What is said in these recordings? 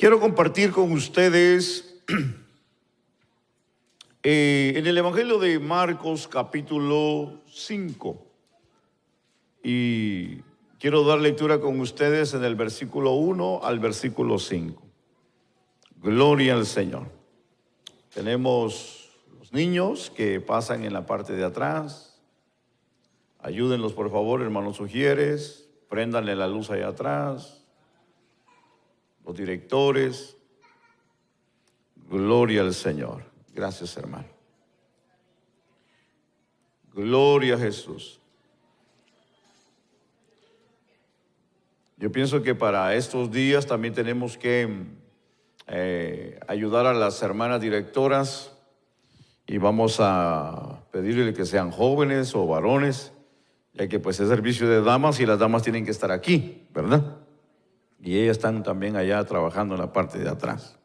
Quiero compartir con ustedes en el Evangelio de Marcos capítulo 5 y quiero dar lectura con ustedes en el versículo 1 al versículo 5. Gloria al Señor. Tenemos los niños que pasan en la parte de atrás. Ayúdenlos por favor, hermanos Ujieres, préndanle la luz allá atrás. Los directores, gloria al Señor. Gracias, hermano. Gloria a Jesús. Yo pienso que para estos días también tenemos que ayudar a las hermanas directoras y vamos a pedirle que sean jóvenes o varones, ya que pues es servicio de damas y las damas tienen que estar aquí, ¿verdad? Y ellas están también allá trabajando en la parte de atrás.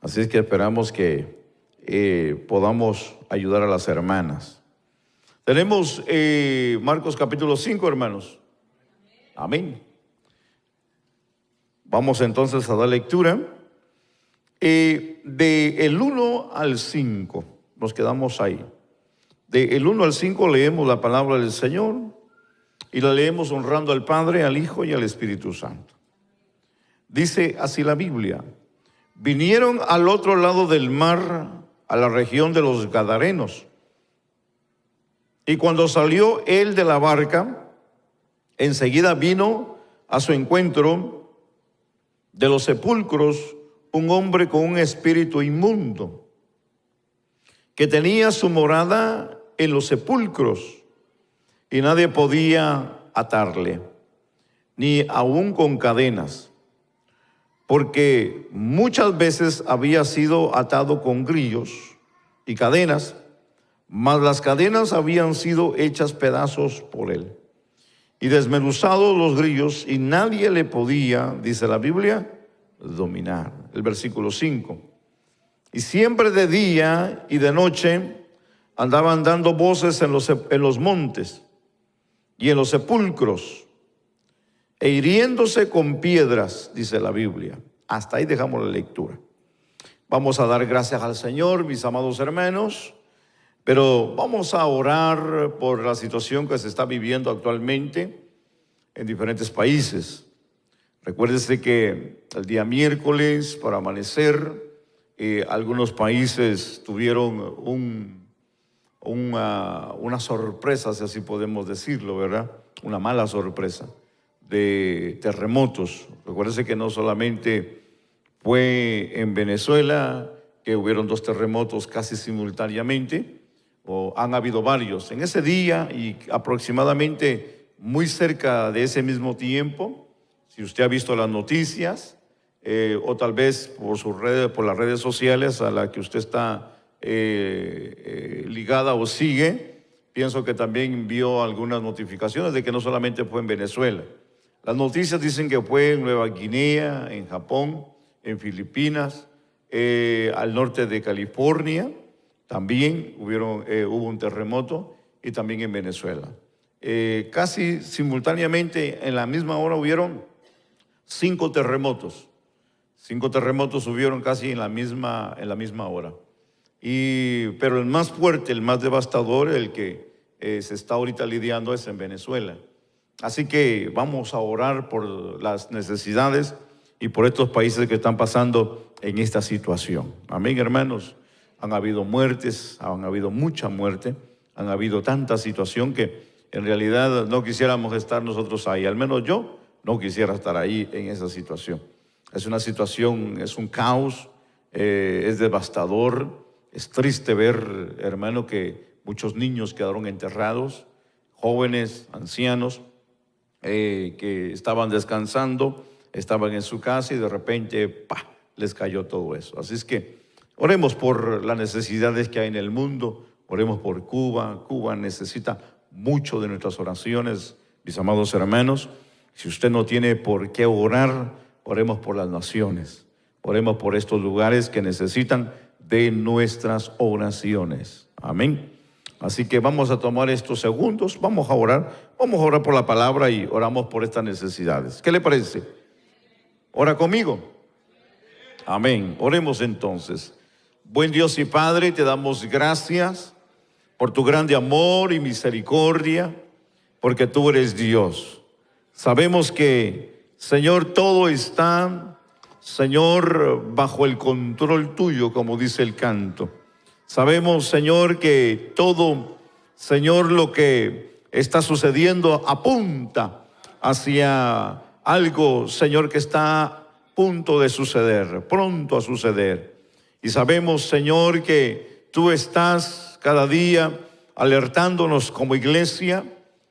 Así es que esperamos que podamos ayudar a las hermanas. Tenemos Marcos capítulo 5, hermanos. Amén. Vamos entonces a dar lectura. Del 1 al 5, nos quedamos ahí. Del 1 al 5 leemos la palabra del Señor y la leemos honrando al Padre, al Hijo y al Espíritu Santo. Dice así la Biblia: vinieron al otro lado del mar, a la región de los Gadarenos. Y cuando salió él de la barca, enseguida vino a su encuentro de los sepulcros un hombre con un espíritu inmundo, que tenía su morada en los sepulcros, y nadie podía atarle, ni aun con cadenas, porque muchas veces había sido atado con grillos y cadenas, mas las cadenas habían sido hechas pedazos por él, y desmenuzados los grillos, y nadie le podía, dice la Biblia, dominar. El versículo 5. Y siempre de día y de noche andaban dando voces en los montes y en los sepulcros, e hiriéndose con piedras, dice la Biblia. Hasta ahí dejamos la lectura. Vamos a dar gracias al Señor, mis amados hermanos, pero vamos a orar por la situación que se está viviendo actualmente en diferentes países. Recuérdese que el día miércoles, para amanecer, algunos países tuvieron una sorpresa, si así podemos decirlo, ¿verdad? Una mala sorpresa de terremotos. Recuérdese que no solamente fue en Venezuela que hubieron 2 terremotos casi simultáneamente, o han habido varios. En ese día y aproximadamente muy cerca de ese mismo tiempo, si usted ha visto las noticias, o tal vez por las redes sociales a las que usted está ligada o sigue, pienso que también vio algunas notificaciones de que no solamente fue en Venezuela. Las noticias dicen que fue en Nueva Guinea, en Japón, en Filipinas, al norte de California, también hubo un terremoto, y también en Venezuela. Casi simultáneamente, en la misma hora, hubieron 5 terremotos. 5 terremotos hubieron casi en la misma hora. Pero el más fuerte, el más devastador, el que se está ahorita lidiando es en Venezuela. Así que vamos a orar por las necesidades y por estos países que están pasando en esta situación. Amén, hermanos. Han habido muertes, han habido mucha muerte, han habido tanta situación que en realidad no quisiéramos estar nosotros ahí. Al menos yo no quisiera estar ahí en esa situación. Es una situación, es un caos, es devastador. Es triste ver, hermano, que muchos niños quedaron enterrados, jóvenes, ancianos, que estaban descansando, estaban en su casa y de repente, ¡pah!, les cayó todo eso. Así es que oremos por las necesidades que hay en el mundo, oremos por Cuba. Cuba necesita mucho de nuestras oraciones, mis amados hermanos. Si usted no tiene por qué orar, oremos por las naciones, oremos por estos lugares que necesitan de nuestras oraciones. Amén. Así que vamos a tomar estos segundos, vamos a orar por la palabra y oramos por estas necesidades. ¿Qué le parece? Ora conmigo. Amén. Oremos entonces. Buen Dios y Padre, te damos gracias por tu grande amor y misericordia, porque tú eres Dios. Sabemos que, Señor, todo está, Señor, bajo el control tuyo, como dice el canto. Sabemos, Señor, que todo, Señor, lo que está sucediendo apunta hacia algo, Señor, que está a punto de suceder, pronto a suceder. Y sabemos, Señor, que tú estás cada día alertándonos como iglesia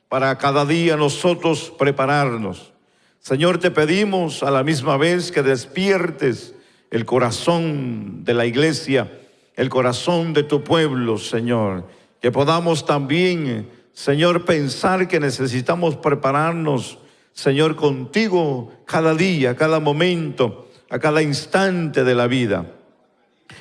para cada día nosotros prepararnos. Señor, te pedimos a la misma vez que despiertes el corazón de la iglesia, el corazón de tu pueblo, Señor. Que podamos también, Señor, pensar que necesitamos prepararnos, Señor, contigo cada día, cada momento, a cada instante de la vida.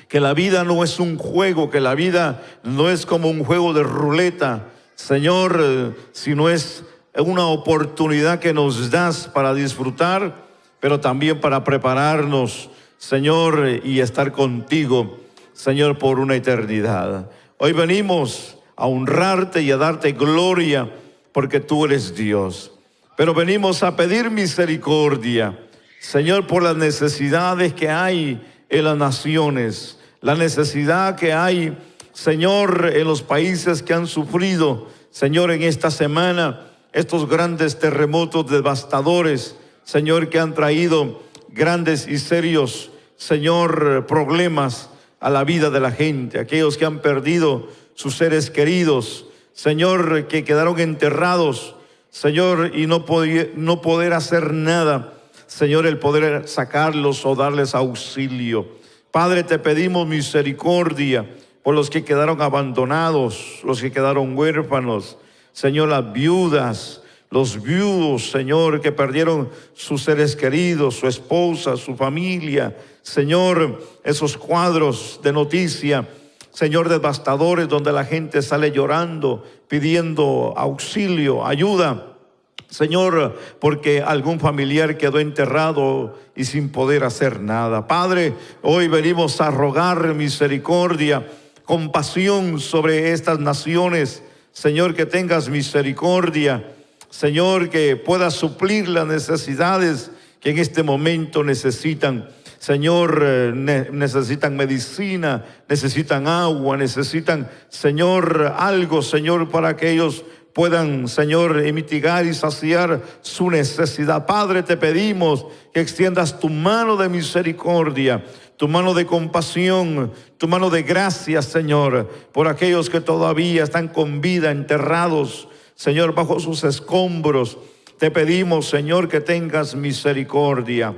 Que la vida no es un juego, que la vida no es como un juego de ruleta, Señor, sino es una oportunidad que nos das para disfrutar, pero también para prepararnos, Señor, y estar contigo, Señor, por una eternidad. Hoy venimos a honrarte y a darte gloria, porque tú eres Dios. Pero venimos a pedir misericordia, Señor, por las necesidades que hay en las naciones, la necesidad que hay, Señor, en los países que han sufrido, Señor, en esta semana, estos grandes terremotos devastadores, Señor, que han traído grandes y serios, Señor, problemas a la vida de la gente, aquellos que han perdido sus seres queridos, Señor, que quedaron enterrados, Señor, y no poder hacer nada, Señor, el poder sacarlos o darles auxilio. Padre, te pedimos misericordia por los que quedaron abandonados, los que quedaron huérfanos, Señor, las viudas, los viudos, Señor, que perdieron sus seres queridos, su esposa, su familia, Señor, esos cuadros de noticia, Señor, devastadores, donde la gente sale llorando, pidiendo auxilio, ayuda, Señor, porque algún familiar quedó enterrado y sin poder hacer nada. Padre, hoy venimos a rogar misericordia, compasión sobre estas naciones. Señor, que tengas misericordia. Señor, que puedas suplir las necesidades que en este momento necesitan. Señor, necesitan medicina, necesitan agua, necesitan, Señor, algo, Señor, para que ellos puedan, Señor, mitigar y saciar su necesidad. Padre, te pedimos que extiendas tu mano de misericordia, tu mano de compasión, tu mano de gracia, Señor, por aquellos que todavía están con vida, enterrados, Señor, bajo sus escombros. Te pedimos, Señor, que tengas misericordia.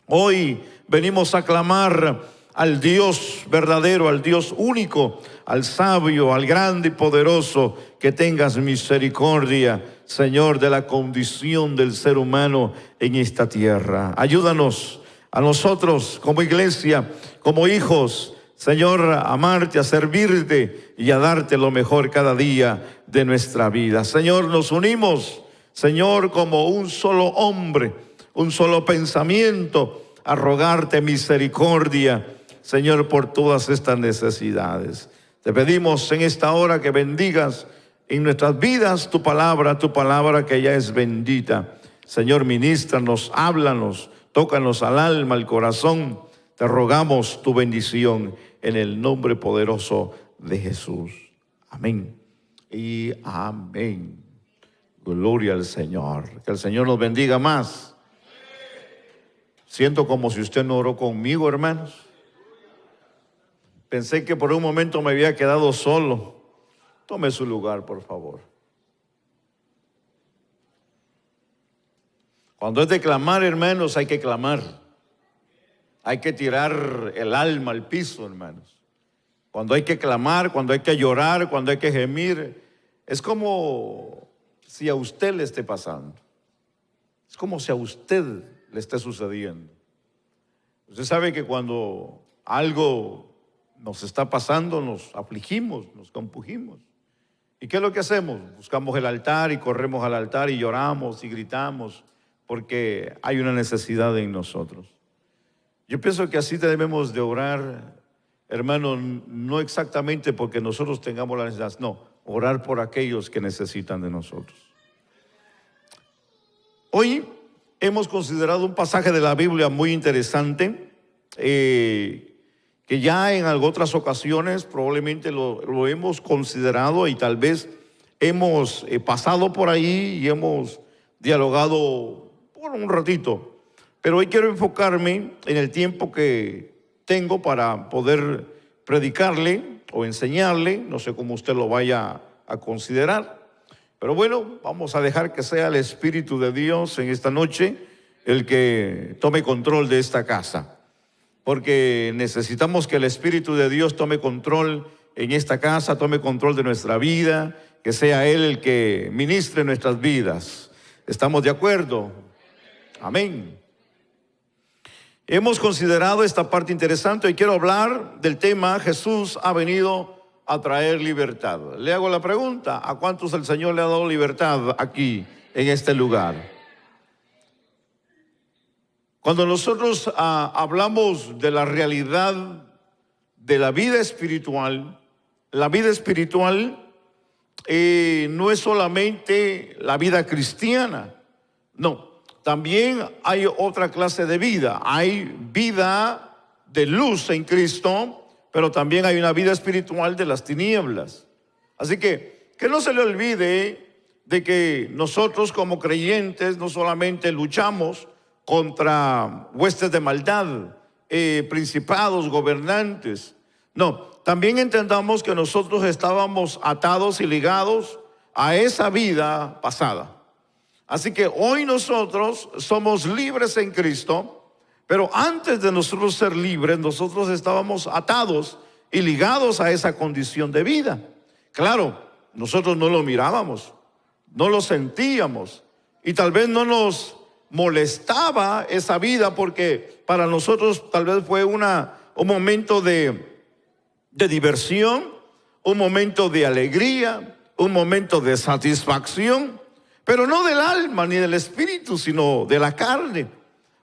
Hoy venimos a clamar al Dios verdadero, al Dios único, al sabio, al grande y poderoso, que tengas misericordia, Señor, de la condición del ser humano en esta tierra. Ayúdanos a nosotros como iglesia, como hijos, Señor, a amarte, a servirte y a darte lo mejor cada día de nuestra vida. Señor, nos unimos, Señor, como un solo hombre, un solo pensamiento, a rogarte misericordia, Señor, por todas estas necesidades. Te pedimos en esta hora que bendigas en nuestras vidas tu palabra que ya es bendita. Señor, ministranos, háblanos, tócanos al alma, al corazón. Te rogamos tu bendición en el nombre poderoso de Jesús. Amén y amén. Gloria al Señor. Que el Señor nos bendiga más. Siento como si usted no oró conmigo, hermanos. Pensé que por un momento me había quedado solo. Tome su lugar, por favor. Cuando es de clamar, hermanos, hay que clamar. Hay que tirar el alma al piso, hermanos. Cuando hay que clamar, cuando hay que llorar, cuando hay que gemir, es como si a usted le esté pasando. Es como si a usted le esté sucediendo. Usted sabe que cuando algo nos está pasando, nos afligimos, nos compungimos. ¿Y qué es lo que hacemos? Buscamos el altar y corremos al altar y lloramos y gritamos porque hay una necesidad en nosotros. Yo pienso que así debemos de orar, hermano, no exactamente porque nosotros tengamos la necesidad, no, orar por aquellos que necesitan de nosotros. Hoy hemos considerado un pasaje de la Biblia muy interesante, que ya en otras ocasiones probablemente lo hemos considerado y tal vez hemos pasado por ahí y hemos dialogado por un ratito. Pero hoy quiero enfocarme en el tiempo que tengo para poder predicarle o enseñarle, no sé cómo usted lo vaya a considerar. Pero bueno, vamos a dejar que sea el Espíritu de Dios en esta noche el que tome control de esta casa. Porque necesitamos que el Espíritu de Dios tome control en esta casa, tome control de nuestra vida, que sea Él el que ministre nuestras vidas. ¿Estamos de acuerdo? Amén. Hemos considerado esta parte interesante y quiero hablar del tema Jesús ha venido a traer libertad. Le hago la pregunta, ¿a cuántos el Señor le ha dado libertad aquí en este lugar? Cuando nosotros hablamos de la realidad de la vida espiritual no es solamente la vida cristiana, no. También hay otra clase de vida. Hay vida de luz en Cristo, pero también hay una vida espiritual de las tinieblas. Así que no se le olvide de que nosotros como creyentes no solamente luchamos contra huestes de maldad, principados, gobernantes. No, también entendamos que nosotros estábamos atados y ligados a esa vida pasada. Así que hoy nosotros somos libres en Cristo, pero antes de nosotros ser libres, nosotros estábamos atados y ligados a esa condición de vida. Claro, nosotros no lo mirábamos, no lo sentíamos y tal vez no nos molestaba esa vida porque para nosotros tal vez fue un momento de diversión, un momento de alegría, un momento de satisfacción. Pero no del alma ni del espíritu, sino de la carne.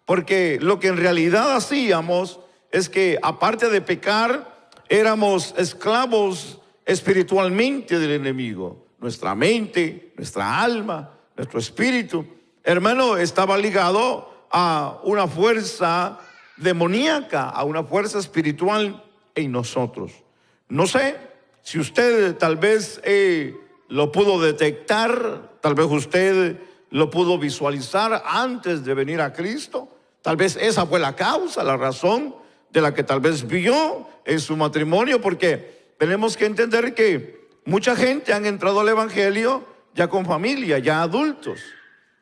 Porque lo que en realidad hacíamos es que aparte de pecar, éramos esclavos espiritualmente del enemigo. Nuestra mente, nuestra alma, nuestro espíritu, hermano, estaba ligado a una fuerza demoníaca, a una fuerza espiritual en nosotros. No sé si usted tal vez lo pudo detectar, tal vez usted lo pudo visualizar antes de venir a Cristo. Tal vez esa fue la causa, la razón de la que tal vez vio en su matrimonio, porque tenemos que entender que mucha gente han entrado al Evangelio ya con familia, ya adultos.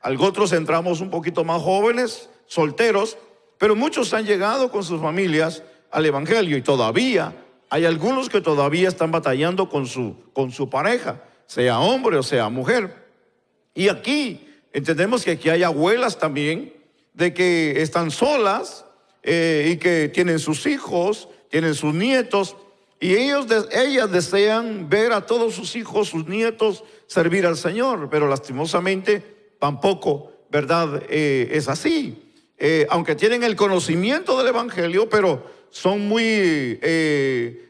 Otros entramos un poquito más jóvenes, solteros, pero muchos han llegado con sus familias al Evangelio y todavía hay algunos que todavía están batallando con su pareja, sea hombre o sea mujer. Y aquí entendemos que aquí hay abuelas también de que están solas y que tienen sus hijos, tienen sus nietos y ellas desean ver a todos sus hijos, sus nietos servir al Señor, pero lastimosamente tampoco, ¿verdad? Es así. Aunque tienen el conocimiento del Evangelio, pero son muy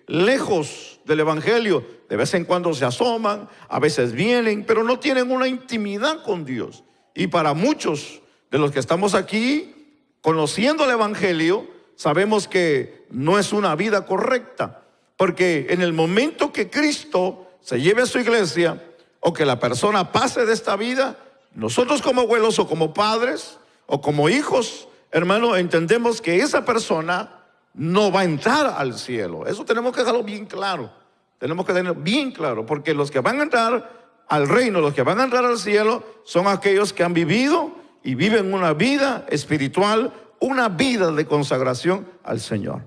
lejos del Evangelio. De vez en cuando se asoman, a veces vienen, pero no tienen una intimidad con Dios. Y para muchos de los que estamos aquí, conociendo el Evangelio, sabemos que no es una vida correcta. Porque en el momento que Cristo se lleve a su iglesia, o que la persona pase de esta vida, nosotros como abuelos o como padres, o como hijos, hermano, entendemos que esa persona no va a entrar al cielo. Eso tenemos que dejarlo bien claro. Tenemos que tener bien claro, porque los que van a entrar al reino, los que van a entrar al cielo, son aquellos que han vivido y viven una vida espiritual, una vida de consagración al Señor.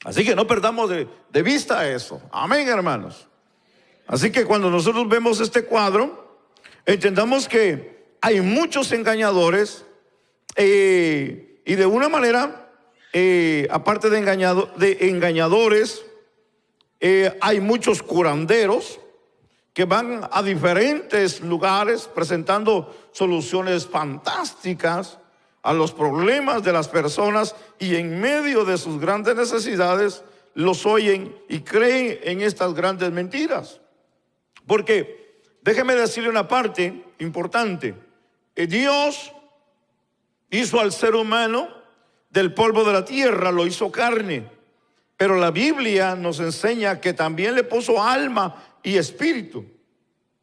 Así que no perdamos de vista eso. Amén, hermanos. Así que cuando nosotros vemos este cuadro, entendamos que hay muchos engañadores y de una manera, aparte de engañadores, hay muchos curanderos que van a diferentes lugares presentando soluciones fantásticas a los problemas de las personas y en medio de sus grandes necesidades los oyen y creen en estas grandes mentiras. Porque déjeme decirle una parte importante. Dios hizo al ser humano del polvo de la tierra, lo hizo carne. Pero la Biblia nos enseña que también le puso alma y espíritu.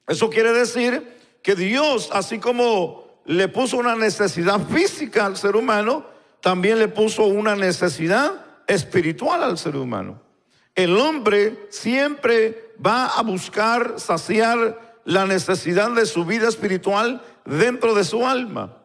Eso quiere decir que Dios, así como le puso una necesidad física al ser humano, también le puso una necesidad espiritual al ser humano. El hombre siempre va a buscar saciar la necesidad de su vida espiritual dentro de su alma.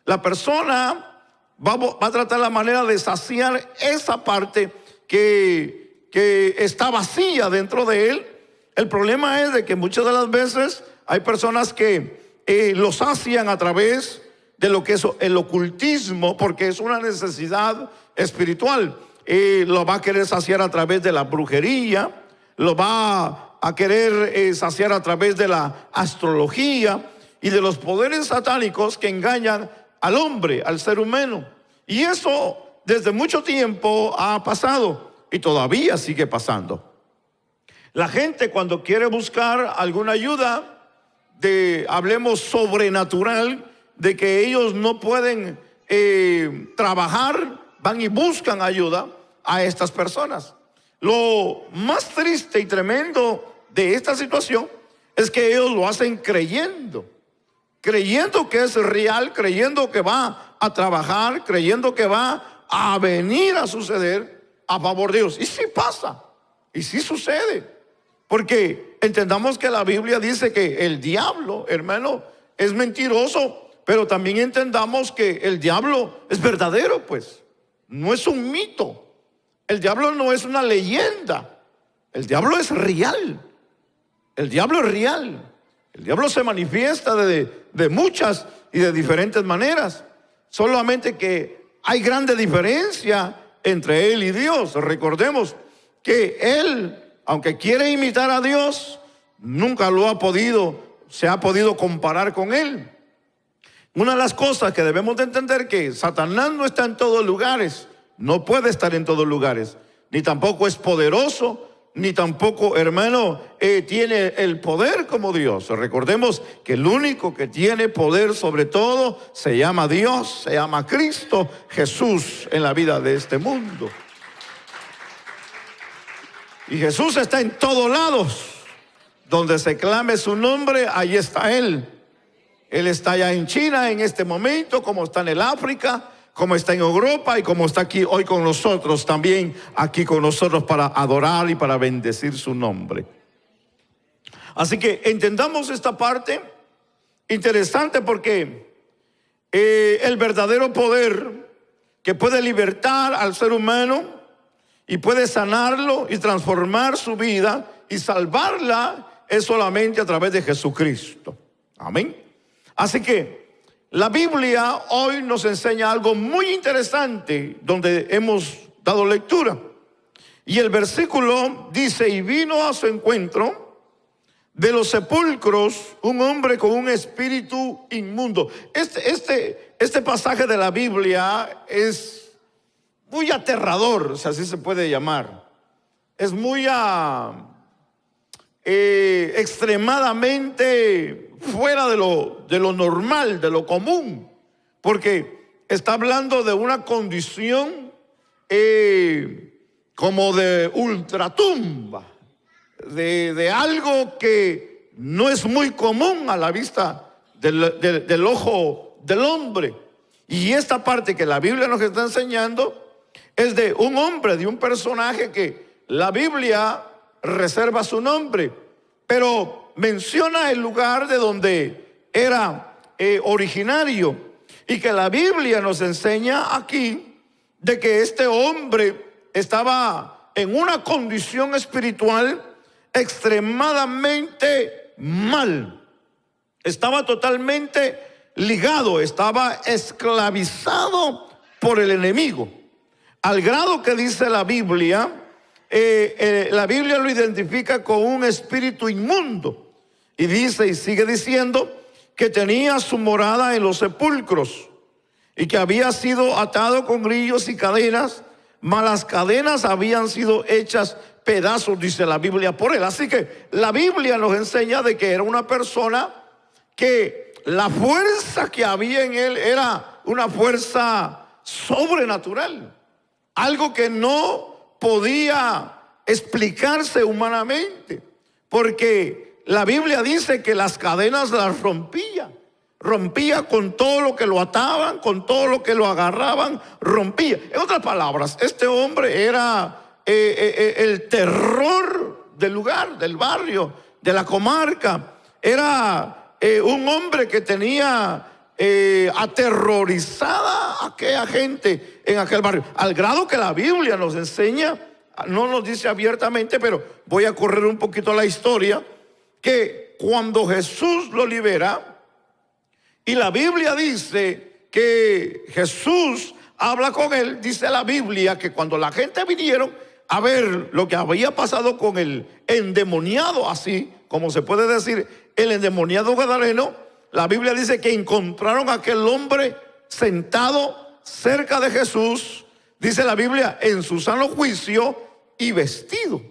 La persona va a tratar la manera de saciar esa parte que está vacía dentro de él. El problema es de que muchas de las veces hay personas que lo sacian a través de lo que es el ocultismo, porque es una necesidad espiritual. Lo va a querer saciar a través de la brujería, lo va a querer saciar a través de la astrología y de los poderes satánicos que engañan al hombre, al ser humano. Y eso desde mucho tiempo ha pasado y todavía sigue pasando. La gente, cuando quiere buscar alguna ayuda, hablemos sobrenatural, de que ellos no pueden trabajar, van y buscan ayuda a estas personas. Lo más triste y tremendo de esta situación es que ellos lo hacen creyendo que es real, creyendo que va a trabajar, creyendo que va a venir a suceder a favor de Dios. Y sí pasa, y sí sucede. Porque entendamos que la Biblia dice que el diablo, hermano, es mentiroso, pero también entendamos que el diablo es verdadero, pues. No es un mito. El diablo no es una leyenda. El diablo es real. El diablo es real. El diablo se manifiesta de muchas y de diferentes maneras. Solamente que hay grande diferencia entre él y Dios. Recordemos que él, aunque quiere imitar a Dios, nunca se ha podido comparar con él. Una de las cosas que debemos de entender que Satanás no está en todos lugares, no puede estar en todos lugares, ni tampoco es poderoso, ni tampoco, hermano, tiene el poder como Dios. Recordemos que el único que tiene poder sobre todo se llama Dios, se llama Cristo Jesús en la vida de este mundo. Y Jesús está en todos lados. Donde se clame su nombre, ahí está Él. Él está allá en China en este momento, como está en el África, como está en Europa y como está aquí hoy con nosotros, también aquí con nosotros para adorar y para bendecir su nombre. Así que entendamos esta parte interesante, porque el verdadero poder que puede libertar al ser humano y puede sanarlo y transformar su vida y salvarla es solamente a través de Jesucristo. Amén. Así que la Biblia hoy nos enseña algo muy interesante donde hemos dado lectura. Y el versículo dice: y vino a su encuentro de los sepulcros un hombre con un espíritu inmundo. Este pasaje de la Biblia es muy aterrador, si así se puede llamar. Es muy extremadamente fuera de lo normal, de lo común, porque está hablando de una condición como de ultratumba, de algo que no es muy común a la vista del ojo del hombre. Y esta parte que la Biblia nos está enseñando es de un hombre, de un personaje que la Biblia reserva su nombre, pero menciona el lugar de donde era originario, y que la Biblia nos enseña aquí de que este hombre estaba en una condición espiritual extremadamente mal. Estaba totalmente ligado, estaba esclavizado por el enemigo, al grado que dice la Biblia lo identifica con un espíritu inmundo. Y dice, y sigue diciendo, que tenía su morada en los sepulcros y que había sido atado con grillos y cadenas, mas las cadenas habían sido hechas pedazos, dice la Biblia, por él. Así que la Biblia nos enseña de que era una persona que la fuerza que había en él era una fuerza sobrenatural, algo que no podía explicarse humanamente, porque la Biblia dice que las cadenas las rompía con todo lo que lo ataban, con todo lo que lo agarraban, rompía. En otras palabras, este hombre era el terror del lugar, del barrio, de la comarca. Era un hombre que tenía aterrorizada a aquella gente en aquel barrio, al grado que la Biblia nos enseña, no nos dice abiertamente, pero voy a correr un poquito la historia, que cuando Jesús lo libera, y la Biblia dice que Jesús habla con él, dice la Biblia que cuando la gente vinieron a ver lo que había pasado con el endemoniado, así como se puede decir, el endemoniado gadareno, la Biblia dice que encontraron a aquel hombre sentado cerca de Jesús, dice la Biblia, en su sano juicio y vestido.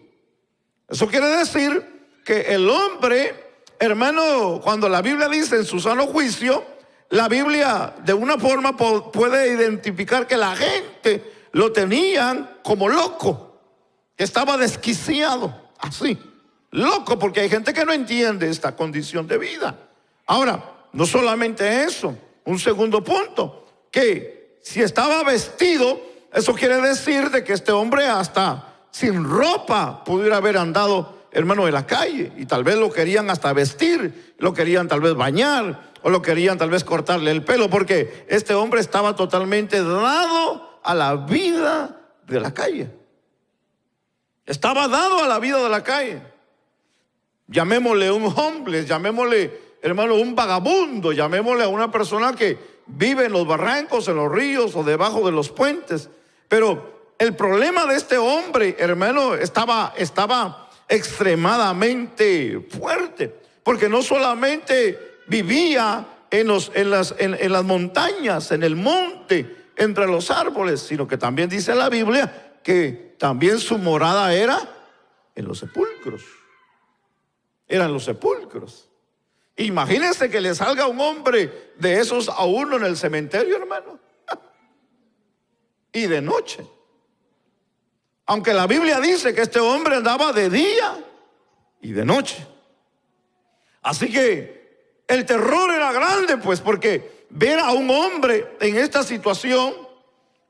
Eso quiere decir que el hombre, hermano, cuando la Biblia dice en su sano juicio, la Biblia de una forma puede identificar que la gente lo tenían como loco, que estaba desquiciado, así, loco, porque hay gente que no entiende esta condición de vida. Ahora, no solamente eso, un segundo punto, que si estaba vestido, eso quiere decir de que este hombre hasta sin ropa pudiera haber andado, hermano, en la calle, y tal vez lo querían hasta vestir, lo querían tal vez bañar, o lo querían tal vez cortarle el pelo, porque este hombre estaba totalmente dado a la vida de la calle. Estaba dado a la vida de la calle. Llamémosle un homeless, llamémosle, hermano, un vagabundo, llamémosle a una persona que vive en los barrancos, en los ríos o debajo de los puentes. Pero el problema de este hombre, hermano, estaba extremadamente fuerte, porque no solamente vivía en las montañas, en el monte, entre los árboles, sino que también dice la Biblia que también su morada era en los sepulcros. Eran los sepulcros. Imagínense que le salga un hombre de esos a uno en el cementerio, hermano, y de noche. Aunque la Biblia dice que este hombre andaba de día y de noche. Así que el terror era grande, pues, porque ver a un hombre en esta situación,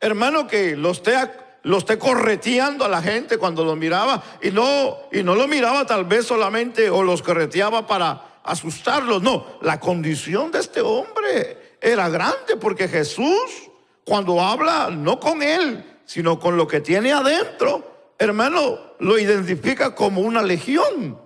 hermano, que lo esté correteando a la gente cuando lo miraba, y no lo miraba tal vez solamente, o los correteaba para asustarlos. No, la condición de este hombre era grande, porque Jesús, cuando habla no con él, sino con lo que tiene adentro, hermano, lo identifica como una legión.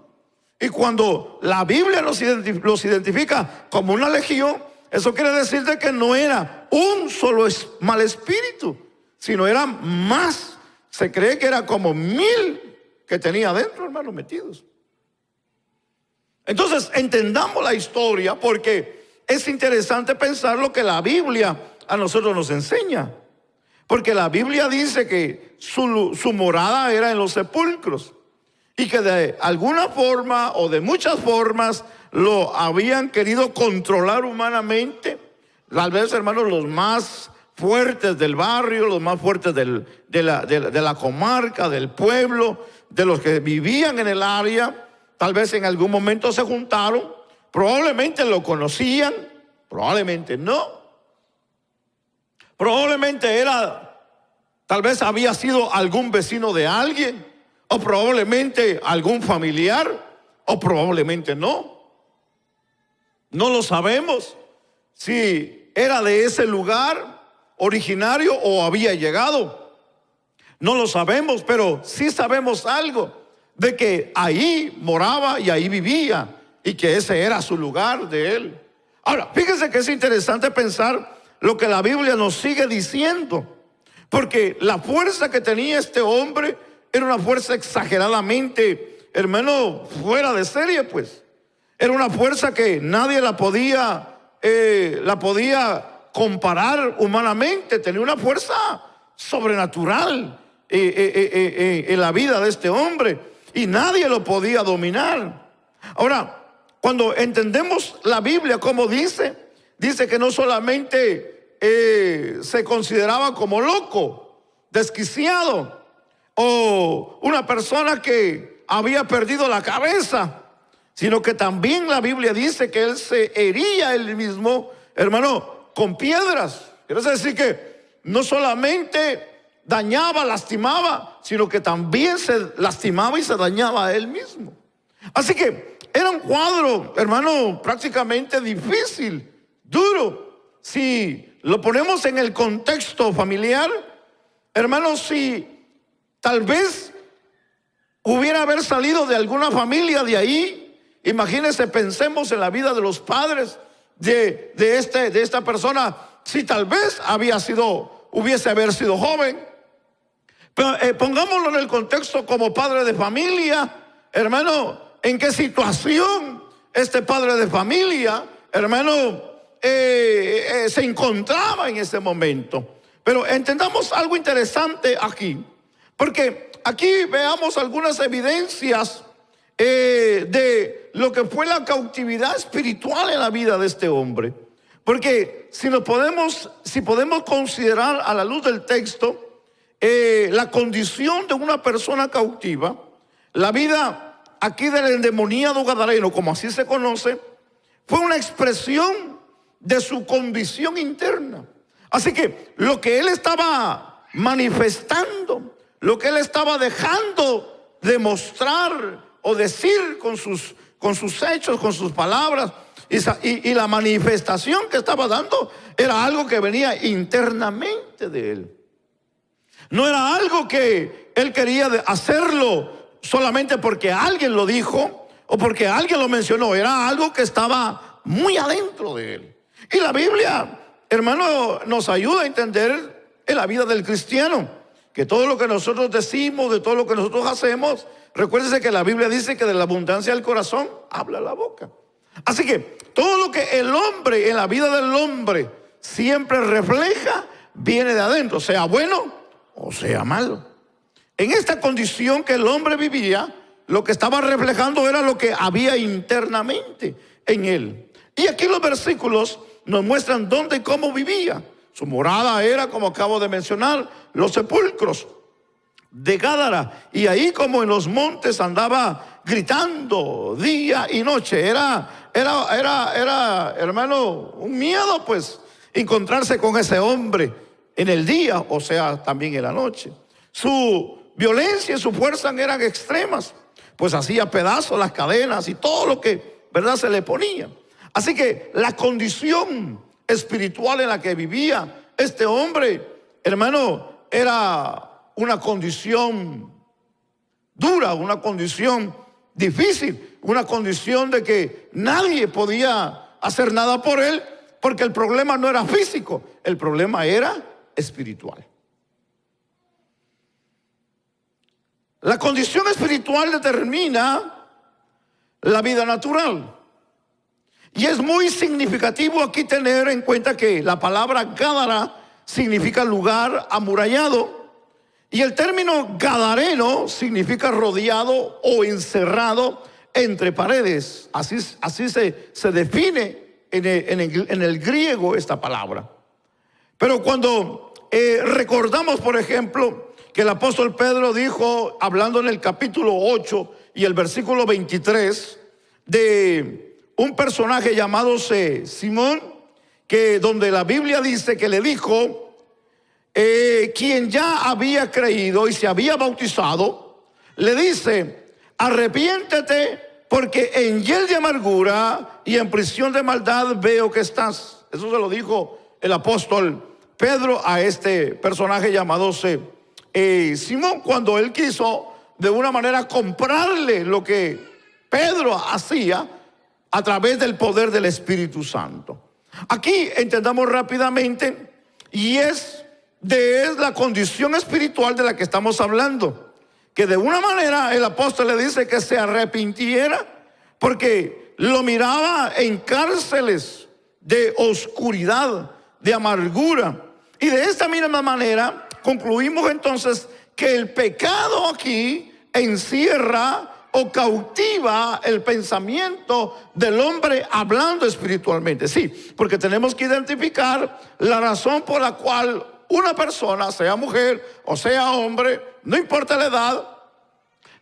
Y cuando la Biblia los identifica como una legión, eso quiere decir de que no era un solo mal espíritu, sino eran más. Se cree que era como 1000 que tenía adentro, hermano, metidos. Entonces, entendamos la historia, porque es interesante pensar lo que la Biblia a nosotros nos enseña. Porque la Biblia dice que su morada era en los sepulcros, y que de alguna forma o de muchas formas lo habían querido controlar humanamente. Tal vez, hermanos, los más fuertes del barrio, los más fuertes de la comarca, del pueblo, de los que vivían en el área, tal vez en algún momento se juntaron. Probablemente lo conocían, probablemente no. Probablemente tal vez había sido algún vecino de alguien, o probablemente algún familiar, o probablemente no. No lo sabemos si era de ese lugar originario o había llegado. No lo sabemos, pero sí sabemos algo, de que ahí moraba y ahí vivía, y que ese era su lugar de él. Ahora, fíjense que es interesante pensar lo que la Biblia nos sigue diciendo, porque la fuerza que tenía este hombre era una fuerza exageradamente, hermano, fuera de serie, pues. Era una fuerza que nadie la podía comparar humanamente, tenía una fuerza sobrenatural en la vida de este hombre, y nadie lo podía dominar. Ahora, cuando entendemos la Biblia como dice que no solamente se consideraba como loco, desquiciado, o una persona que había perdido la cabeza, sino que también la Biblia dice que él se hería él mismo, hermano, con piedras. Quiere decir que no solamente dañaba, lastimaba, sino que también se lastimaba y se dañaba a él mismo. Así que era un cuadro, hermano, prácticamente difícil, duro. Si lo ponemos en el contexto familiar, hermano, si tal vez hubiera haber salido de alguna familia de ahí, imagínense, pensemos en la vida de los padres de esta persona, si tal vez hubiese haber sido joven. Pero pongámoslo en el contexto como padre de familia, hermano, en qué situación este padre de familia, hermano, se encontraba en ese momento. Pero entendamos algo interesante aquí, porque aquí veamos algunas evidencias de lo que fue la cautividad espiritual en la vida de este hombre. Porque si podemos considerar a la luz del texto la condición de una persona cautiva, la vida aquí del endemoniado gadareno, como así se conoce, fue una expresión de su condición interna. Así que lo que él estaba manifestando, lo que él estaba dejando demostrar o decir con sus hechos, con sus palabras, y la manifestación que estaba dando era algo que venía internamente de él. No era algo que él quería hacerlo solamente porque alguien lo dijo o porque alguien lo mencionó. Era algo que estaba muy adentro de él. Y la Biblia, hermano, nos ayuda a entender en la vida del cristiano que todo lo que nosotros decimos, de todo lo que nosotros hacemos, recuérdese que la Biblia dice que de la abundancia del corazón habla la boca. Así que todo lo que el hombre, en la vida del hombre, siempre refleja, viene de adentro, sea bueno o sea malo. En esta condición que el hombre vivía, lo que estaba reflejando era lo que había internamente en él. Y aquí los versículos nos muestran dónde y cómo vivía. Su morada era, como acabo de mencionar, los sepulcros de Gádara. Y ahí, como en los montes, andaba gritando día y noche. Era, hermano, un miedo, pues, encontrarse con ese hombre en el día, o sea, también en la noche. Su violencia y su fuerza eran extremas, pues hacía pedazos las cadenas y todo lo que, ¿verdad?, se le ponía. Así que la condición espiritual en la que vivía este hombre, hermano, era una condición dura, una condición difícil, una condición de que nadie podía hacer nada por él, porque el problema no era físico, el problema era espiritual. La condición espiritual determina la vida natural. Y es muy significativo aquí tener en cuenta que la palabra Gádara significa lugar amurallado, y el término gadareno significa rodeado o encerrado entre paredes. Así se define en el griego esta palabra. Pero cuando recordamos, por ejemplo, que el apóstol Pedro dijo, hablando en el capítulo 8 y el versículo 23, de un personaje llamado Simón, que donde la Biblia dice que le dijo, quien ya había creído y se había bautizado, le dice, arrepiéntete, porque en hiel de amargura y en prisión de maldad veo que estás. Eso se lo dijo el apóstol Pedro a este personaje llamado Simón, cuando él quiso de una manera comprarle lo que Pedro hacía a través del poder del Espíritu Santo. Aquí entendamos rápidamente, y es la condición espiritual de la que estamos hablando, que de una manera el apóstol le dice que se arrepintiera, porque lo miraba en cárceles de oscuridad, de amargura. Y de esta misma manera concluimos entonces que el pecado aquí encierra o cautiva el pensamiento del hombre hablando espiritualmente. Sí, porque tenemos que identificar la razón por la cual una persona, sea mujer o sea hombre, no importa la edad,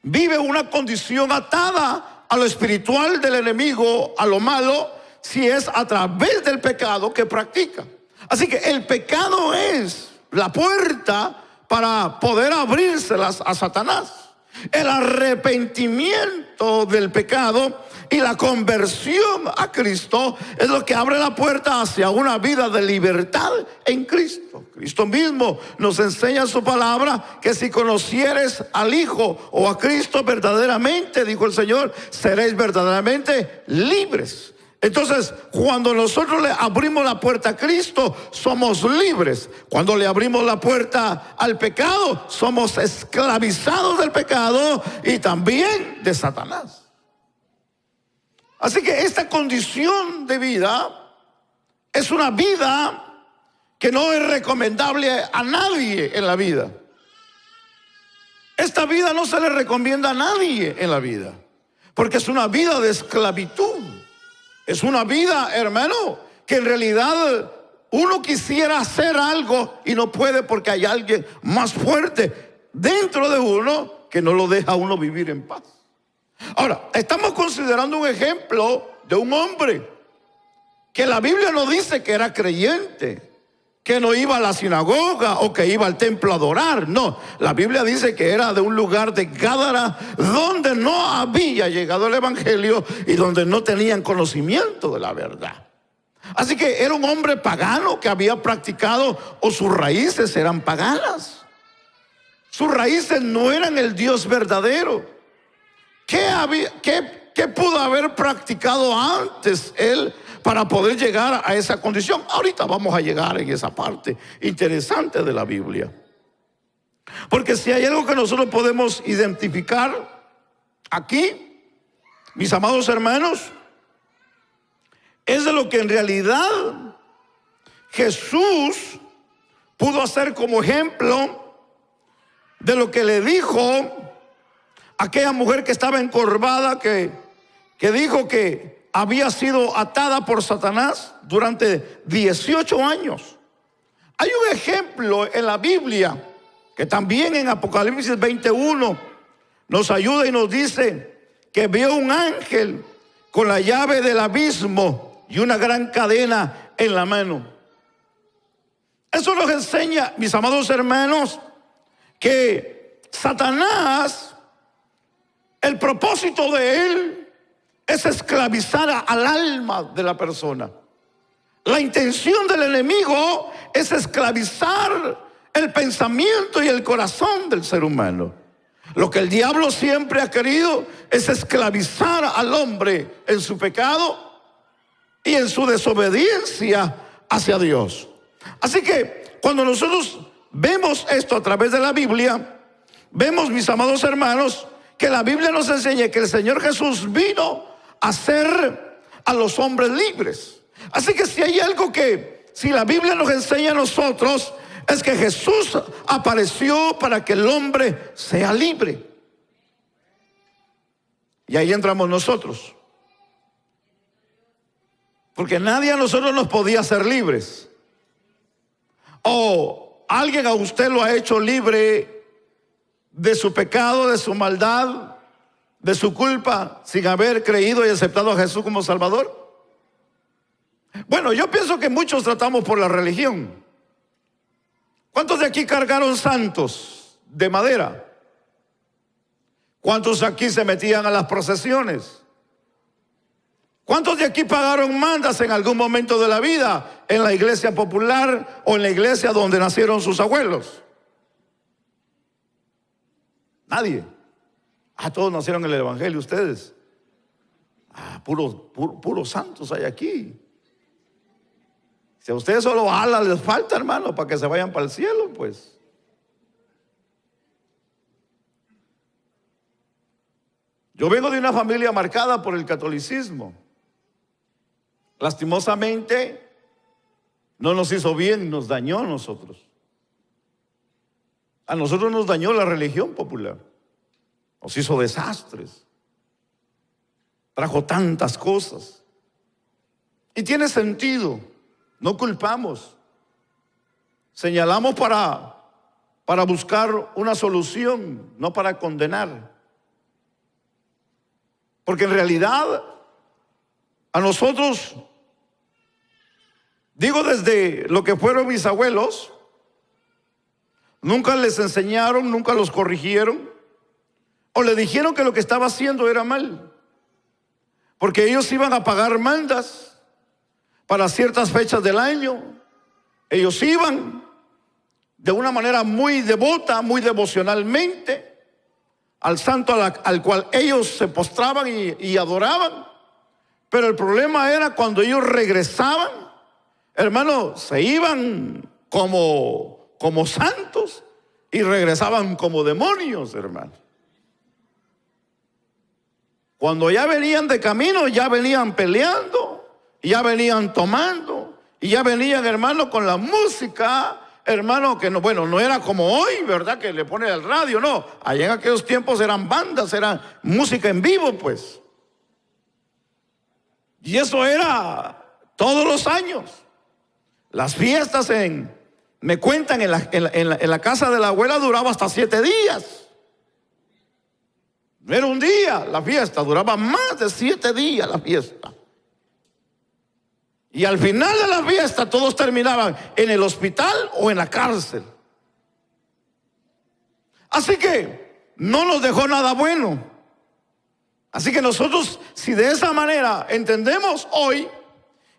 vive una condición atada a lo espiritual del enemigo, a lo malo, si es a través del pecado que practica. Así que el pecado es la puerta para poder abrírselas a Satanás. El arrepentimiento del pecado y la conversión a Cristo es lo que abre la puerta hacia una vida de libertad en Cristo. Cristo mismo nos enseña en su palabra que si conocieres al Hijo o a Cristo verdaderamente, dijo el Señor, seréis verdaderamente libres. Entonces, cuando nosotros le abrimos la puerta a Cristo, somos libres. Cuando le abrimos la puerta al pecado, somos esclavizados del pecado y también de Satanás. Así que esta condición de vida es una vida que no es recomendable a nadie en la vida. Esta vida no se le recomienda a nadie en la vida, porque es una vida de esclavitud. Es una vida, hermano, que en realidad uno quisiera hacer algo y no puede porque hay alguien más fuerte dentro de uno que no lo deja a uno vivir en paz. Ahora, estamos considerando un ejemplo de un hombre que la Biblia no dice que era creyente, que no iba a la sinagoga o que iba al templo a adorar. No, la Biblia dice que era de un lugar de Gádara donde no había llegado el evangelio y donde no tenían conocimiento de la verdad. Así que era un hombre pagano que había practicado, o sus raíces eran paganas. Sus raíces no eran el Dios verdadero. ¿Qué pudo haber practicado antes él para poder llegar a esa condición? Ahorita vamos a llegar en esa parte interesante de la Biblia. Porque si hay algo que nosotros podemos identificar aquí, mis amados hermanos, es de lo que en realidad Jesús pudo hacer como ejemplo de lo que le dijo aquella mujer que estaba encorvada, que dijo que había sido atada por Satanás durante 18 años. Hay un ejemplo en la Biblia que también en Apocalipsis 21 nos ayuda y nos dice que vio un ángel con la llave del abismo y una gran cadena en la mano. Eso nos enseña, mis amados hermanos, que Satanás, el propósito de él es esclavizar al alma de la persona. La intención del enemigo es esclavizar el pensamiento y el corazón del ser humano. Lo que el diablo siempre ha querido es esclavizar al hombre en su pecado y en su desobediencia hacia Dios. Así que cuando nosotros vemos esto a través de la Biblia, vemos, mis amados hermanos, que la Biblia nos enseña que el Señor Jesús vino a hacer a los hombres libres. Así que si hay algo que, si la Biblia nos enseña a nosotros, es que Jesús apareció para que el hombre sea libre. Y ahí entramos nosotros. Porque nadie a nosotros nos podía hacer libres. O alguien a usted lo ha hecho libre de su pecado, de su maldad, de su culpa, sin haber creído y aceptado a Jesús como Salvador. Bueno, yo pienso que muchos tratamos por la religión. ¿Cuántos de aquí cargaron santos de madera? ¿Cuántos aquí se metían a las procesiones? ¿Cuántos de aquí pagaron mandas en algún momento de la vida en la iglesia popular o en la iglesia donde nacieron sus abuelos? Nadie. Todos nacieron en el evangelio ustedes. Puros santos hay aquí. Si a ustedes solo alas les falta, hermano, para que se vayan para el cielo, pues. Yo vengo de una familia marcada por el catolicismo. Lastimosamente, No nos hizo bien, nos dañó a nosotros. A nosotros nos dañó la religión popular. Nos hizo desastres. Trajo tantas cosas. Y tiene sentido. No culpamos. Señalamos para buscar una solución, no para condenar. Porque en realidad a nosotros, digo desde lo que fueron mis abuelos, nunca les enseñaron, nunca los corrigieron, o le dijeron que lo que estaba haciendo era mal. Porque ellos iban a pagar mandas para ciertas fechas del año. Ellos iban de una manera muy devota, muy devocionalmente, al santo al cual ellos se postraban y adoraban. Pero el problema era cuando ellos regresaban, hermano, se iban como santos y regresaban como demonios, hermano. Cuando ya venían de camino, ya venían peleando, ya venían tomando, y ya venían, hermano, con la música, hermano, que no, bueno, no era como hoy, ¿verdad? Que le pone al radio, no. Allá en aquellos tiempos eran bandas, era música en vivo, pues. Y eso era todos los años. Las fiestas me cuentan, en la casa de la abuela duraba hasta 7 días. No era un día la fiesta, duraba más de 7 días la fiesta. Y al final de la fiesta todos terminaban en el hospital o en la cárcel. Así que no nos dejó nada bueno. Así que nosotros, si de esa manera entendemos hoy,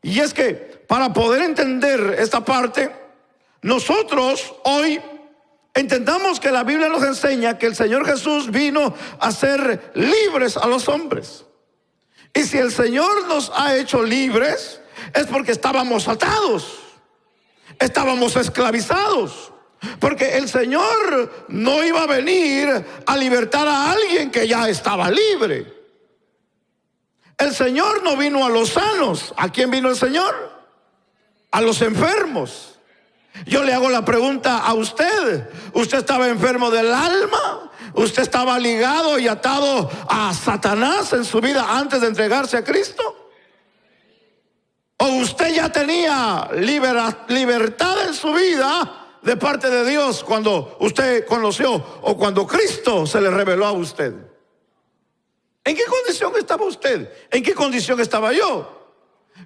y es que para poder entender esta parte, nosotros hoy entendamos que la Biblia nos enseña que el Señor Jesús vino a hacer libres a los hombres. Y si el Señor nos ha hecho libres, es porque estábamos atados, estábamos esclavizados. Porque el Señor no iba a venir a libertar a alguien que ya estaba libre. El Señor no vino a los sanos. ¿A quién vino el Señor? A los enfermos. Yo le hago la pregunta a usted. ¿Usted estaba enfermo del alma? ¿Usted estaba ligado y atado a Satanás en su vida antes de entregarse a Cristo? ¿O usted ya tenía libertad en su vida de parte de Dios cuando usted conoció o cuando Cristo se le reveló a usted? ¿En qué condición estaba usted? ¿En qué condición estaba yo?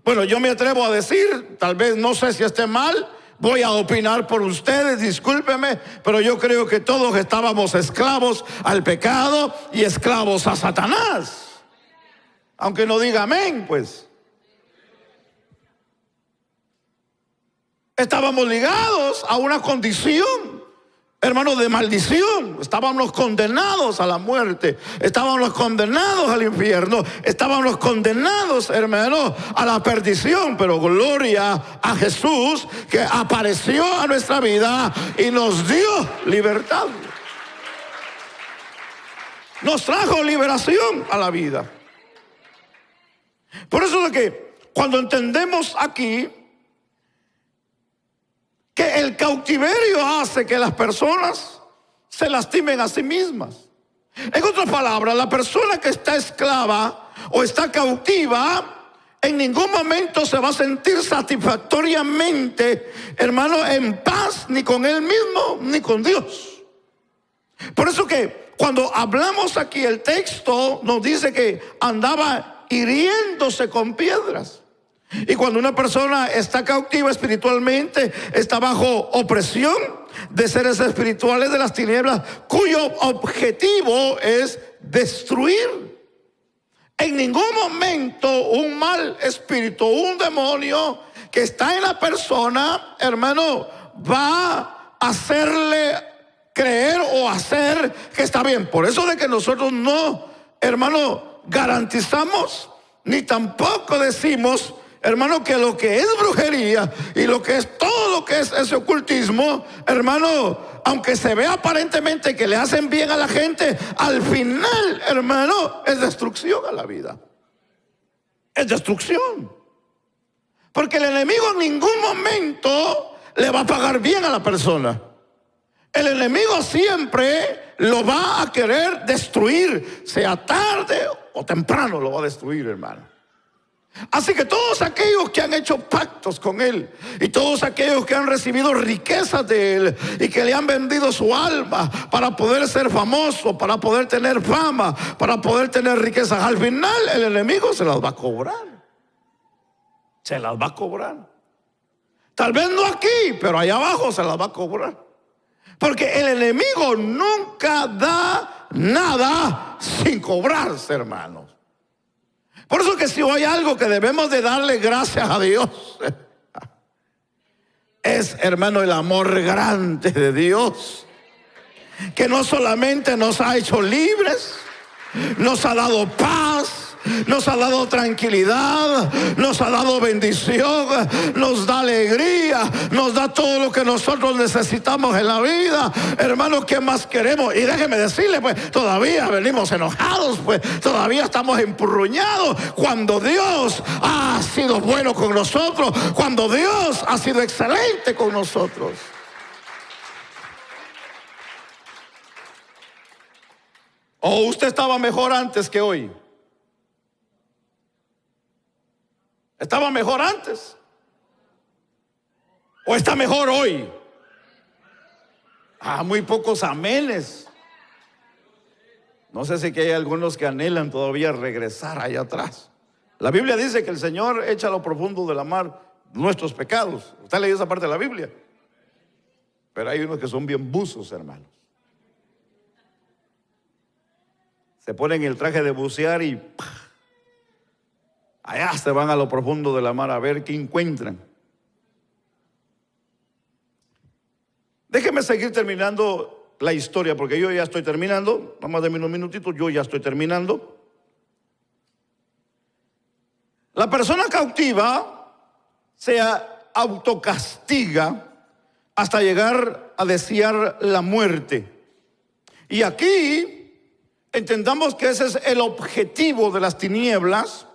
Bueno, yo me atrevo a decir, tal vez no sé si esté mal, voy a opinar por ustedes, discúlpeme, pero yo creo que todos estábamos esclavos al pecado y esclavos a Satanás. Aunque no diga amén, pues. Estábamos ligados a una condición, hermanos, de maldición. Estábamos condenados a la muerte. Estábamos condenados al infierno. Estábamos condenados, hermanos, a la perdición. Pero gloria a Jesús, que apareció a nuestra vida y nos dio libertad. Nos trajo liberación a la vida. Por eso es que cuando entendemos aquí que el cautiverio hace que las personas se lastimen a sí mismas. En otras palabras, la persona que está esclava o está cautiva, en ningún momento se va a sentir satisfactoriamente, hermano, en paz, ni con él mismo, ni con Dios. Por eso que cuando hablamos aquí, el texto nos dice que andaba hiriéndose con piedras. Y cuando una persona está cautiva espiritualmente, está bajo opresión de seres espirituales de las tinieblas, cuyo objetivo es destruir. En ningún momento un mal espíritu, un demonio que está en la persona, hermano, va a hacerle creer o hacer que está bien. Por eso de que nosotros no, hermano, garantizamos ni tampoco decimos, hermano, que lo que es brujería y lo que es todo lo que es ese ocultismo, hermano, aunque se ve aparentemente que le hacen bien a la gente, al final, hermano, es destrucción a la vida. Es destrucción. Porque el enemigo en ningún momento le va a pagar bien a la persona. El enemigo siempre lo va a querer destruir, sea tarde o temprano lo va a destruir, hermano. Así que todos aquellos que han hecho pactos con él y todos aquellos que han recibido riquezas de él y que le han vendido su alma para poder ser famoso, para poder tener fama, para poder tener riquezas, al final el enemigo se las va a cobrar. Se las va a cobrar. Tal vez no aquí, pero allá abajo se las va a cobrar. Porque el enemigo nunca da nada sin cobrarse, hermanos. Por eso que si hay algo que debemos de darle gracias a Dios, es, hermano, el amor grande de Dios, que no solamente nos ha hecho libres, nos ha dado paz, nos ha dado tranquilidad, nos ha dado bendición, nos da alegría, nos da todo lo que nosotros necesitamos en la vida. Hermanos, ¿qué más queremos? Y déjeme decirle, pues todavía venimos enojados, pues todavía estamos empurruñados, cuando Dios ha sido bueno con nosotros, cuando Dios ha sido excelente con nosotros. ¿O usted estaba mejor antes que hoy? ¿Estaba mejor antes? ¿O está mejor hoy? Muy pocos amenes. No sé si que hay algunos que anhelan todavía regresar allá atrás. La Biblia dice que el Señor echa a lo profundo de la mar nuestros pecados. ¿Usted leyó esa parte de la Biblia? Pero hay unos que son bien buzos, hermanos. Se ponen el traje de bucear y allá se van a lo profundo de la mar a ver qué encuentran. Déjeme seguir terminando la historia, porque yo ya estoy terminando. Nada más de unos minutitos, yo ya estoy terminando. La persona cautiva se autocastiga hasta llegar a desear la muerte. Y aquí entendamos que ese es el objetivo de las tinieblas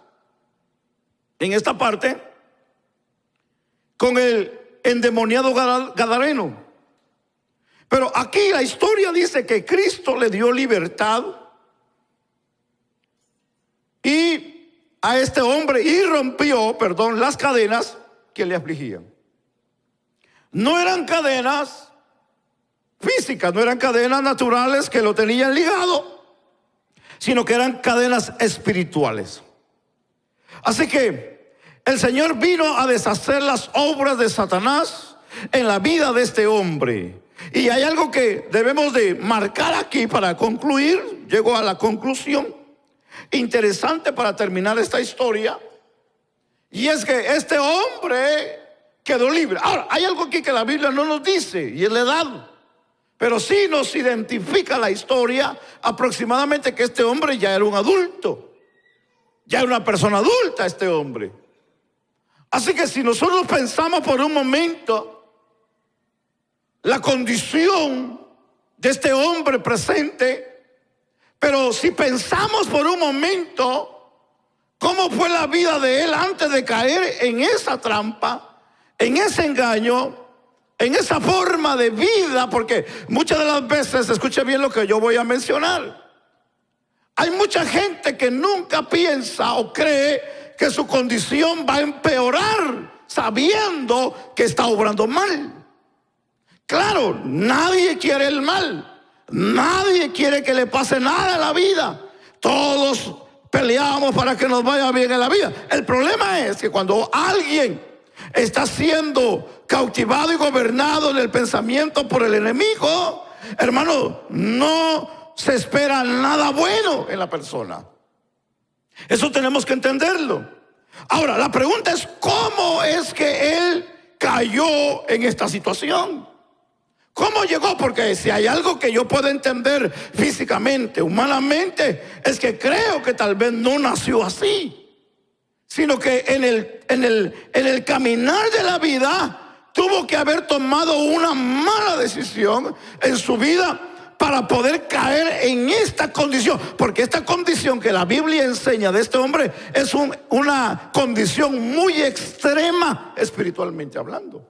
en esta parte con el endemoniado gadareno. Pero aquí la historia dice que Cristo le dio libertad y a este hombre y rompió, las cadenas que le afligían. No eran cadenas físicas, no eran cadenas naturales que lo tenían ligado, sino que eran cadenas espirituales. Así que el Señor vino a deshacer las obras de Satanás en la vida de este hombre. Y hay algo que debemos de marcar aquí para concluir. Llego a la conclusión interesante para terminar esta historia, y es que este hombre quedó libre. Ahora, hay algo aquí que la Biblia no nos dice, y es la edad. Pero sí nos identifica la historia aproximadamente que este hombre ya era un adulto. Ya era una persona adulta este hombre. Así que si nosotros pensamos por un momento la condición de este hombre presente, pero si pensamos por un momento cómo fue la vida de él antes de caer en esa trampa, en ese engaño, en esa forma de vida, porque muchas de las veces, escuche bien lo que yo voy a mencionar, hay mucha gente que nunca piensa o cree que su condición va a empeorar sabiendo que está obrando mal. Claro, nadie quiere el mal, nadie quiere que le pase nada en la vida. Todos peleamos para que nos vaya bien en la vida. El problema es que cuando alguien está siendo cautivado y gobernado en el pensamiento por el enemigo, hermano, no se espera nada bueno en la persona. Eso tenemos que entenderlo. Ahora, la pregunta es, ¿cómo es que él cayó en esta situación? ¿Cómo llegó? Porque si hay algo que yo puedo entender físicamente, humanamente, es que creo que tal vez no nació así, sino que en el caminar de la vida tuvo que haber tomado una mala decisión en su vida para poder caer en esta condición, porque esta condición que la Biblia enseña de este hombre es una condición muy extrema espiritualmente hablando.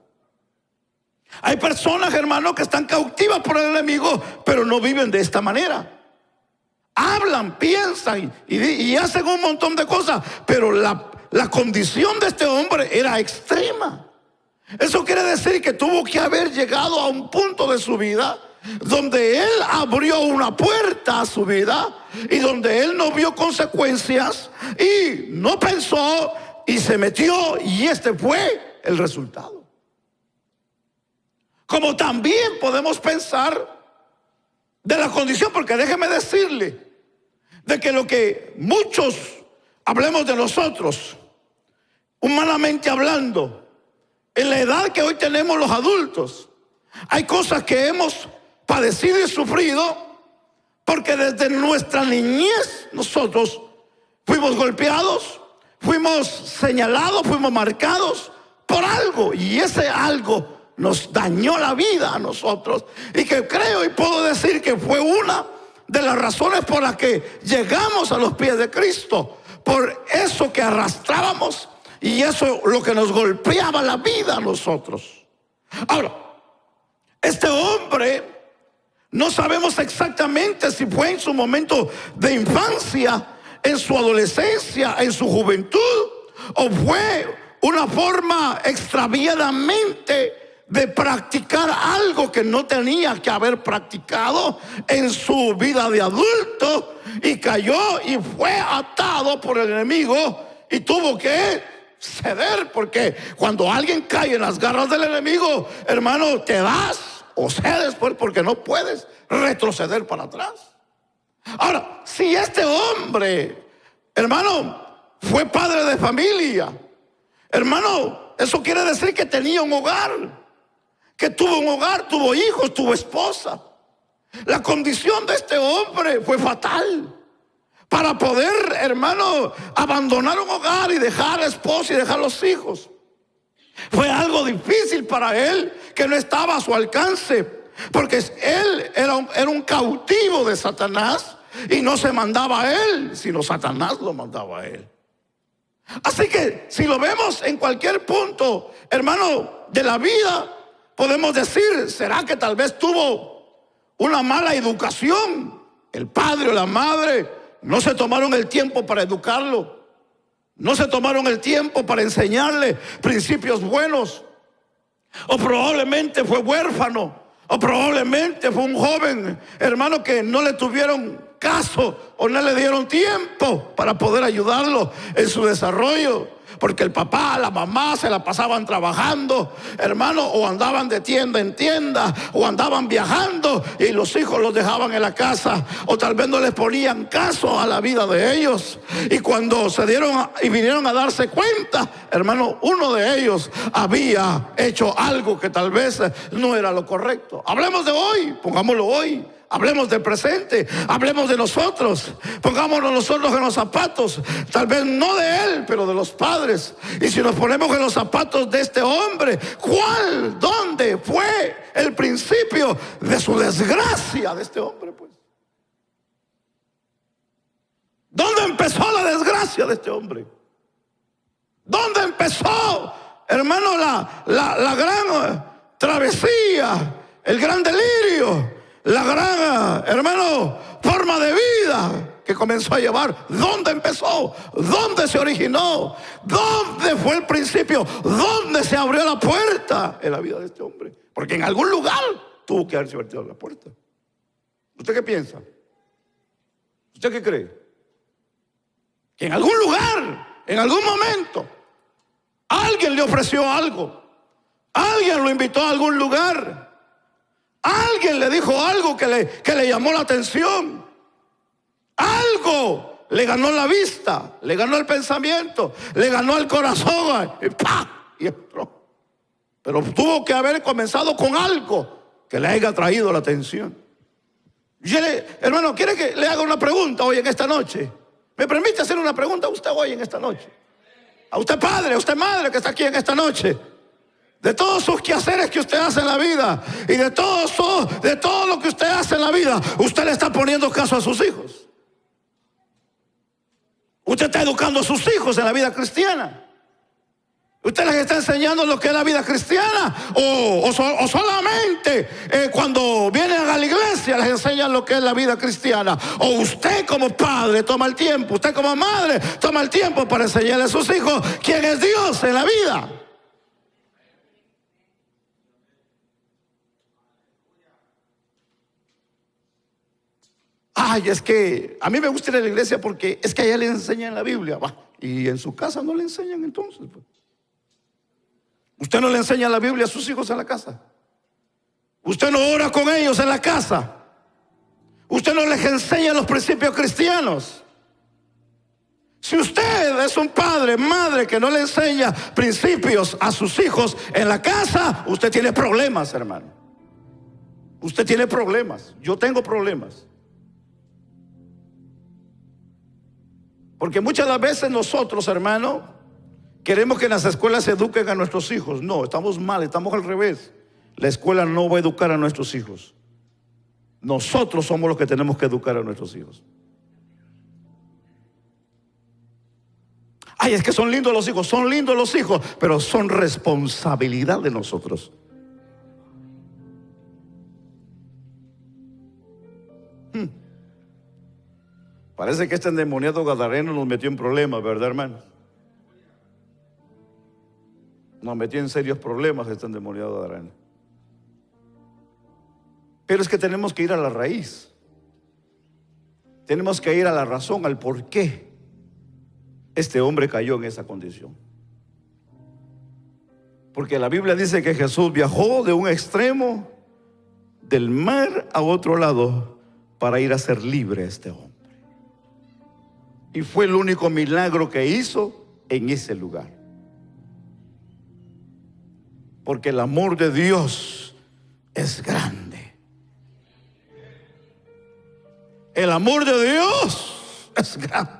Hay personas, hermanos, que están cautivas por el enemigo, pero no viven de esta manera. Hablan, piensan y hacen un montón de cosas, pero la condición de este hombre era extrema. Eso quiere decir que tuvo que haber llegado a un punto de su vida donde él abrió una puerta a su vida y donde él no vio consecuencias y no pensó y se metió, y este fue el resultado. Como también podemos pensar de la condición, porque déjeme decirle de que lo que muchos hablemos de nosotros, humanamente hablando, en la edad que hoy tenemos los adultos, hay cosas que hemos padecido y sufrido porque desde nuestra niñez nosotros fuimos golpeados, fuimos señalados, fuimos marcados por algo, y ese algo nos dañó la vida a nosotros, y que creo y puedo decir que fue una de las razones por las que llegamos a los pies de Cristo, por eso que arrastrábamos y eso lo que nos golpeaba la vida a nosotros. Ahora, este hombre no sabemos exactamente si fue en su momento de infancia, en su adolescencia, en su juventud, o fue una forma extraviadamente de practicar algo que no tenía que haber practicado en su vida de adulto, y cayó y fue atado por el enemigo y tuvo que ceder, porque cuando alguien cae en las garras del enemigo, hermano, te das o cedes porque no puedes retroceder para atrás. Ahora, si este hombre, hermano, fue padre de familia, hermano, eso quiere decir que tenía un hogar, que tuvo un hogar, tuvo hijos, tuvo esposa. La condición de este hombre fue fatal. Para poder, hermano, abandonar un hogar y dejar a la esposa y dejar los hijos, fue algo difícil para él, que no estaba a su alcance, porque él era un cautivo de Satanás, y no se mandaba a él, sino Satanás lo mandaba a él. Así que si lo vemos en cualquier punto, hermano, de la vida, podemos decir, ¿será que tal vez tuvo una mala educación? El padre o la madre no se tomaron el tiempo para educarlo, no se tomaron el tiempo para enseñarle principios buenos, o probablemente fue huérfano, o probablemente fue un joven, hermano, que no le tuvieron caso o no le dieron tiempo para poder ayudarlo en su desarrollo, porque el papá, la mamá se la pasaban trabajando, hermano, o andaban de tienda en tienda, o andaban viajando y los hijos los dejaban en la casa, o tal vez no les ponían caso a la vida de ellos, y cuando se dieron y vinieron a darse cuenta, hermano, uno de ellos había hecho algo que tal vez no era lo correcto. Hablemos de hoy, pongámoslo hoy. Hablemos del presente, hablemos de nosotros, pongámonos nosotros en los zapatos, tal vez no de él, pero de los padres. Y si nos ponemos en los zapatos de este hombre, ¿dónde fue el principio de su desgracia de este hombre? Pues, ¿dónde empezó la desgracia de este hombre? ¿Dónde empezó, hermano, la gran travesía, el gran delirio? La gran, hermano, forma de vida que comenzó a llevar. ¿Dónde empezó? ¿Dónde se originó? ¿Dónde fue el principio? ¿Dónde se abrió la puerta en la vida de este hombre? Porque en algún lugar tuvo que haberse abierto la puerta. ¿Usted qué piensa? ¿Usted qué cree? Que en algún lugar, en algún momento, alguien le ofreció algo, alguien lo invitó a algún lugar, alguien le dijo algo que le llamó la atención. Algo le ganó la vista, le ganó el pensamiento, le ganó el corazón y ¡pah! Y entró. Pero tuvo que haber comenzado con algo que le haya traído la atención. Hermano, ¿quiere que le haga una pregunta hoy en esta noche? ¿Me permite hacer una pregunta a usted hoy en esta noche? A usted padre, a usted madre que está aquí en esta noche. de todos sus quehaceres que usted hace en la vida y de todo lo que usted hace en la vida, usted le está poniendo caso a sus hijos. Usted está educando a sus hijos en la vida cristiana. ¿Usted les está enseñando lo que es la vida cristiana? ¿O solamente cuando vienen a la iglesia les enseñan lo que es la vida cristiana? ¿O usted como padre toma el tiempo, usted como madre toma el tiempo para enseñarle a sus hijos quién es Dios en la vida? Ay, es que a mí me gusta ir a la iglesia porque es que allá le enseñan la Biblia. Va, y en su casa no le enseñan entonces, pues. Usted no le enseña la Biblia a sus hijos en la casa. Usted no ora con ellos en la casa. Usted no les enseña los principios cristianos. Si usted es un padre, madre que no le enseña principios a sus hijos en la casa, usted tiene problemas, hermano. Usted tiene problemas. Yo tengo problemas. Porque muchas de las veces nosotros, hermano, queremos que en las escuelas se eduquen a nuestros hijos. No, estamos mal, estamos al revés. La escuela no va a educar a nuestros hijos. Nosotros somos los que tenemos que educar a nuestros hijos. Ay, es que son lindos los hijos, pero son responsabilidad de nosotros. Parece que este endemoniado gadareno nos metió en problemas, ¿verdad, hermano? Nos metió en serios problemas este endemoniado gadareno. Pero es que tenemos que ir a la raíz. Tenemos que ir a la razón, al por qué este hombre cayó en esa condición. Porque la Biblia dice que Jesús viajó de un extremo del mar a otro lado para ir a ser libre a este hombre. Y fue el único milagro que hizo en ese lugar. Porque el amor de Dios es grande. El amor de Dios es grande.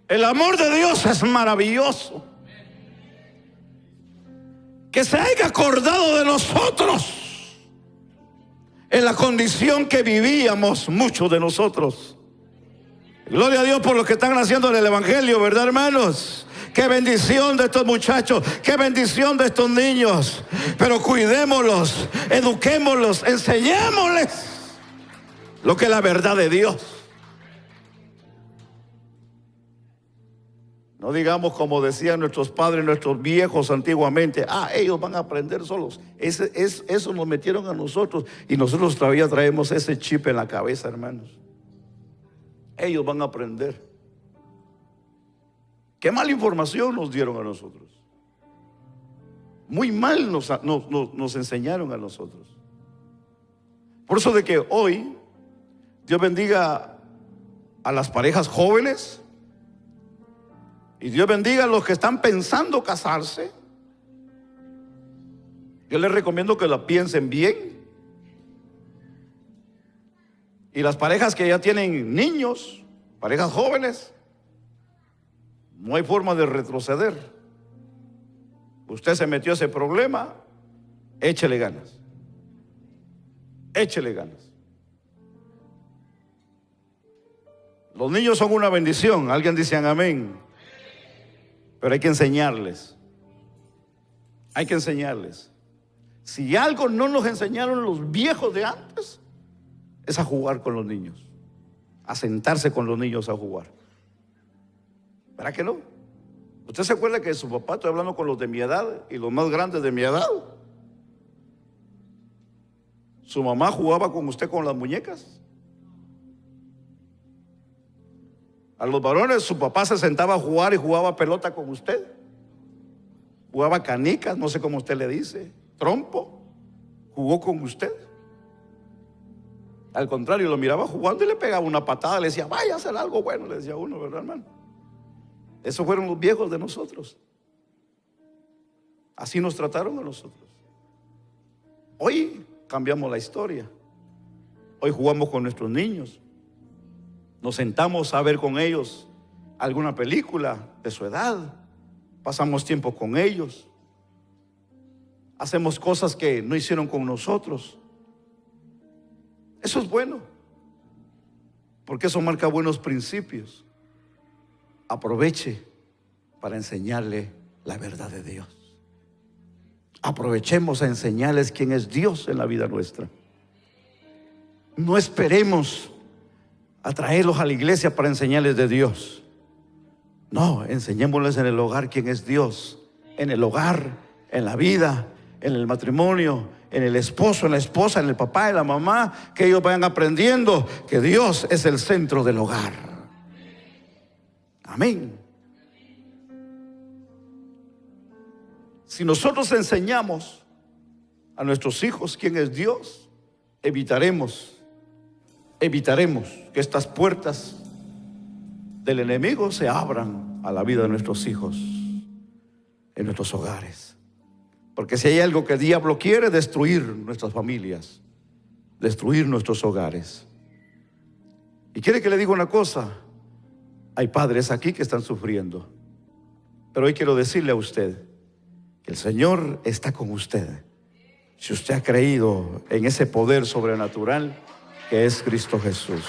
El amor de Dios es maravilloso. Que se haya acordado de nosotros en la condición que vivíamos muchos de nosotros. Gloria a Dios por los que están haciendo en el evangelio, ¿verdad, hermanos? Qué bendición de estos muchachos, qué bendición de estos niños. Pero cuidémoslos, eduquémoslos, enseñémosles lo que es la verdad de Dios. No digamos como decían nuestros padres, nuestros viejos antiguamente: ellos van a aprender solos. Eso nos metieron a nosotros y nosotros todavía traemos ese chip en la cabeza, hermanos. Ellos van a aprender. Qué mala información nos dieron a nosotros. Muy mal nos enseñaron a nosotros. Por eso de que hoy Dios bendiga a las parejas jóvenes y Dios bendiga a los que están pensando casarse. Yo les recomiendo que la piensen bien. Y las parejas que ya tienen niños, parejas jóvenes, no hay forma de retroceder. Usted se metió a ese problema, échele ganas. Échele ganas. Los niños son una bendición. Alguien dice amén. Pero hay que enseñarles. Hay que enseñarles. Si algo no nos enseñaron los viejos de antes, es a jugar con los niños, a sentarse con los niños a jugar. ¿Verdad que no? ¿Usted se acuerda que su papá, estoy hablando con los de mi edad y los más grandes de mi edad, su mamá jugaba con usted con las muñecas? A los varones su papá se sentaba a jugar y jugaba pelota con usted, jugaba canicas, no sé cómo usted le dice, trompo, jugó con usted. Al contrario, lo miraba jugando y le pegaba una patada, le decía: vaya a hacer algo bueno, le decía uno, ¿verdad, hermano? Esos fueron los viejos de nosotros. Así nos trataron a nosotros. Hoy cambiamos la historia. Hoy jugamos con nuestros niños. Nos sentamos a ver con ellos alguna película de su edad. Pasamos tiempo con ellos. hacemos cosas que no hicieron con nosotros. Eso es bueno, porque eso marca buenos principios. Aproveche para enseñarle la verdad de Dios. Aprovechemos a enseñarles quién es Dios en la vida nuestra. No esperemos a traerlos a la iglesia para enseñarles de Dios. No, enseñémosles en el hogar quién es Dios. En el hogar, en la vida, en el matrimonio, en el esposo, en la esposa, en el papá, en la mamá. Que ellos vayan aprendiendo que Dios es el centro del hogar. Amén. Si nosotros enseñamos a nuestros hijos quién es Dios, evitaremos que estas puertas del enemigo se abran a la vida de nuestros hijos en nuestros hogares. Porque si hay algo que el diablo quiere, destruir nuestras familias, destruir nuestros hogares. Y quiere que le diga una cosa: hay padres aquí que están sufriendo, pero hoy quiero decirle a usted que el Señor está con usted. Si usted ha creído en ese poder sobrenatural que es Cristo Jesús.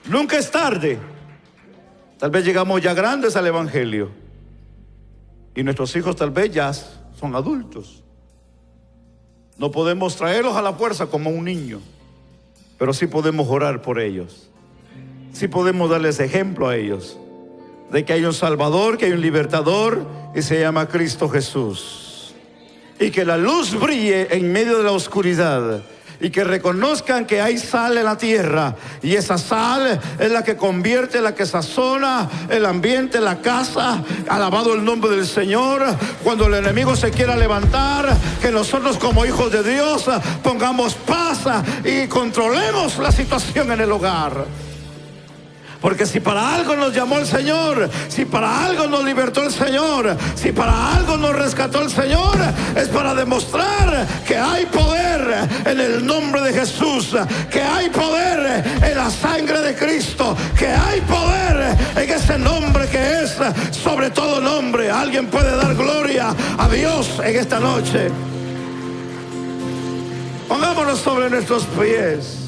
Nunca es tarde. Tal vez llegamos ya grandes al Evangelio y nuestros hijos tal vez ya son adultos. No podemos traerlos a la fuerza como un niño, pero sí podemos orar por ellos. Sí podemos darles ejemplo a ellos de que hay un Salvador, que hay un libertador y se llama Cristo Jesús. Y que la luz brille en medio de la oscuridad. Y que reconozcan que hay sal en la tierra. Y esa sal es la que convierte, la que sazona el ambiente, la casa. Alabado el nombre del Señor. Cuando el enemigo se quiera levantar, que nosotros como hijos de Dios pongamos paz y controlemos la situación en el hogar. Porque si para algo nos llamó el Señor, si para algo nos libertó el Señor, si para algo nos rescató el Señor, es para demostrar que hay poder en el nombre de Jesús, que hay poder en la sangre de Cristo, que hay poder en ese nombre que es sobre todo nombre. Alguien puede dar gloria a Dios en esta noche. Pongámonos sobre nuestros pies.